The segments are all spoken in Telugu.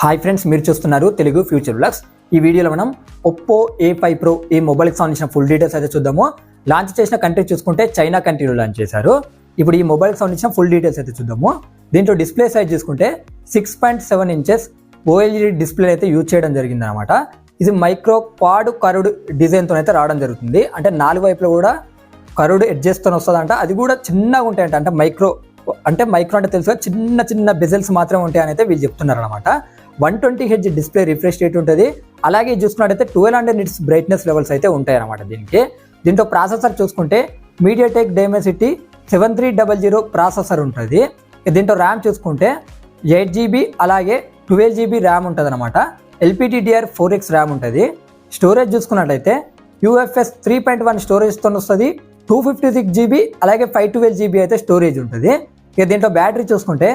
హాయ్ ఫ్రెండ్స్, మీరు చూస్తున్నారు తెలుగు ఫ్యూచర్ వ్లాగ్స్. ఈ వీడియోలో మనం ఒప్పో A5 Pro ఈ మొబైల్కి సంబంధించిన ఫుల్ డీటెయిల్స్ అయితే చూద్దాము. లాంచ్ చేసిన కంట్రీ చూసుకుంటే చైనా కంట్రీలో లాంచ్ చేశారు. ఇప్పుడు ఈ మొబైల్కి సంబంధించిన ఫుల్ డీటెయిల్స్ అయితే చూద్దాము. దీంట్లో డిస్ప్లే సైజ్ చూసుకుంటే 6.7 ఇంచెస్ OLED డిస్ప్లే అయితే యూజ్ చేయడం జరిగింది అనమాట. ఇది మైక్రో క్వాడ్ కర్వ్డ్ డిజైన్తో అయితే రావడం జరుగుతుంది. అంటే 4 వైపులో కూడా కర్వ్డ్ ఎడ్జెస్తో వస్తుందంట. అది కూడా చిన్నగా ఉంటాయంట. అంటే మైక్రో అంటే తెలుసు, చిన్న చిన్న బెజల్స్ మాత్రమే ఉంటాయని అయితే వీళ్ళు చెప్తున్నారు అనమాట. 120 Hz డిస్ప్లే రిఫ్రెష్ రేట్ ఉంటుంది. అలాగే చూసుకున్నట్టయితే 1200 nits బ్రైట్నెస్ లెవెల్స్ అయితే ఉంటాయి అనమాట. దీంట్లో ప్రాసెసర్ చూసుకుంటే మీడియాటెక్ డైమెన్సిటీ 7300 ప్రాసెసర్ ఉంటుంది. దీంట్లో ర్యామ్ చూసుకుంటే 8GB అలాగే 12GB ర్యామ్ ఉంటుంది అనమాట. LPDDR4X ర్యామ్ ఉంటుంది. స్టోరేజ్ చూసుకున్నట్లయితే UFS 3.1 స్టోరేజ్తో వస్తుంది. 256GB అలాగే 512GB అయితే స్టోరేజ్ ఉంటుంది. ఇక దీంట్లో బ్యాటరీ చూసుకుంటే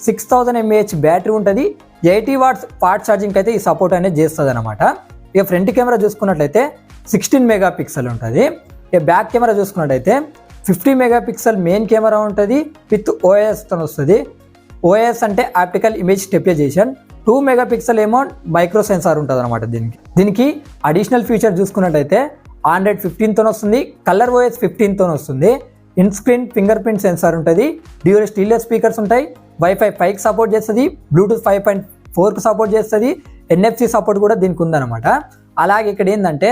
6000 mAh బ్యాటరీ ఉంటుంది. 80 watts ఫాస్ట్ ఛార్జింగ్ అయితే ఈ సపోర్ట్ అనేది చేస్తుంది అనమాట. ఇక ఫ్రంట్ కెమెరా చూసుకున్నట్లయితే 16 మెగాపిక్సెల్ ఉంటుంది. ఇక బ్యాక్ కెమెరా చూసుకున్నట్లయితే 50 మెగాపిక్సెల్ మెయిన్ కెమెరా ఉంటుంది విత్ OISతో వస్తుంది. OIS అంటే ఆప్టికల్ ఇమేజ్ స్టెబిలైజేషన్. 2 మెగాపిక్సెల్ ఏమో మైక్రో సెన్సార్ ఉంటుంది అనమాట. దీనికి అడిషనల్ ఫీచర్ చూసుకున్నట్లయితే Android 15తో వస్తుంది. కలర్ OS 15తో వస్తుంది. In screen finger print censor ఉంటుంది. డ్యూయల్ స్టీరియో స్పీకర్స్ ఉంటాయి. Wi-Fi 5కి సపోర్ట్ చేస్తుంది. బ్లూటూత్ 5.4కి సపోర్ట్ చేస్తుంది. NFC సపోర్ట్ కూడా దీనికి ఉందన్నమాట. అలాగే ఇక్కడ ఏంటంటే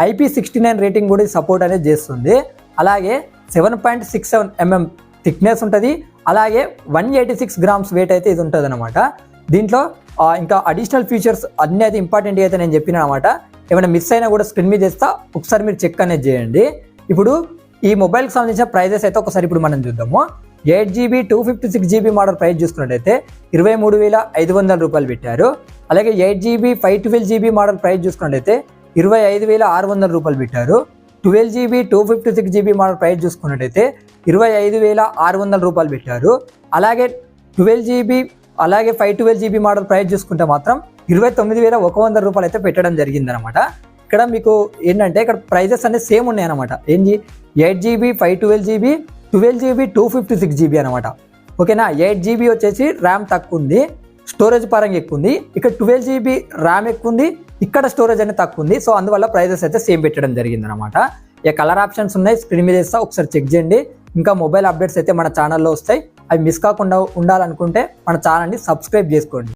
IP69 రేటింగ్ కూడా సపోర్ట్ అనేది చేస్తుంది. అలాగే 7.67 mm థిక్నెస్ ఉంటుంది. అలాగే 186 grams వెయిట్ అయితే ఇది ఉంటుంది అనమాట. దీంట్లో ఇంకా అడిషనల్ ఫీచర్స్ అన్నీ అయితే ఇంపార్టెంట్ అయితే నేను చెప్పిన అనమాట. ఏమైనా మిస్ అయినా కూడా స్క్రీన్ మీద చేస్తా, ఒకసారి మీరు చెక్ అనేది చేయండి. ఇప్పుడు ఈ మొబైల్కి సంబంధించిన ప్రైజెస్ అయితే ఒకసారి ఇప్పుడు మనం చూద్దాము. 8GB 256GB మోడల్ ప్రైస్ చూసుకున్నట్టయితే 23,500 రూపాయలు పెట్టారు. అలాగే 8GB 512GB మోడల్ ప్రైస్ చూసుకున్నట్టయితే 25,600 రూపాయలు పెట్టారు. 12GB 256GB మోడల్ ప్రైస్ చూసుకున్నట్టయితే 25,600 రూపాయలు పెట్టారు. అలాగే 12GB అలాగే 512GB మోడల్ ప్రైస్ చూసుకుంటే మాత్రం 29,100 రూపాయలు అయితే పెట్టడం జరిగిందనమాట. ఇక్కడ మీకు ఏంటంటే ఇక్కడ ప్రైజెస్ అనేది సేమ్ ఉన్నాయి అనమాట. ఏంటి 8GB 512GB 12GB 256GB అనమాట. ఓకేనా. 8GB వచ్చేసి ర్యామ్ తక్కువ ఉంది, స్టోరేజ్ పరంగా ఎక్కువ ఉంది. ఇక్కడ 12GB ర్యామ్ ఎక్కువ ఉంది, ఇక్కడ స్టోరేజ్ అనేది తక్కువ ఉంది. సో అందువల్ల ప్రైజెస్ అయితే సేమ్ పెట్టడం జరిగింది అనమాట. ఇక కలర్ ఆప్షన్స్ ఉన్నాయి, స్క్రీన్ మీద ఇస్తా, ఒకసారి చెక్ చేయండి. ఇంకా మొబైల్ అప్డేట్స్ అయితే మన ఛానల్లో వస్తాయి. అవి మిస్ కాకుండా ఉండాలనుకుంటే మన ఛానల్ని సబ్స్క్రైబ్ చేసుకోండి.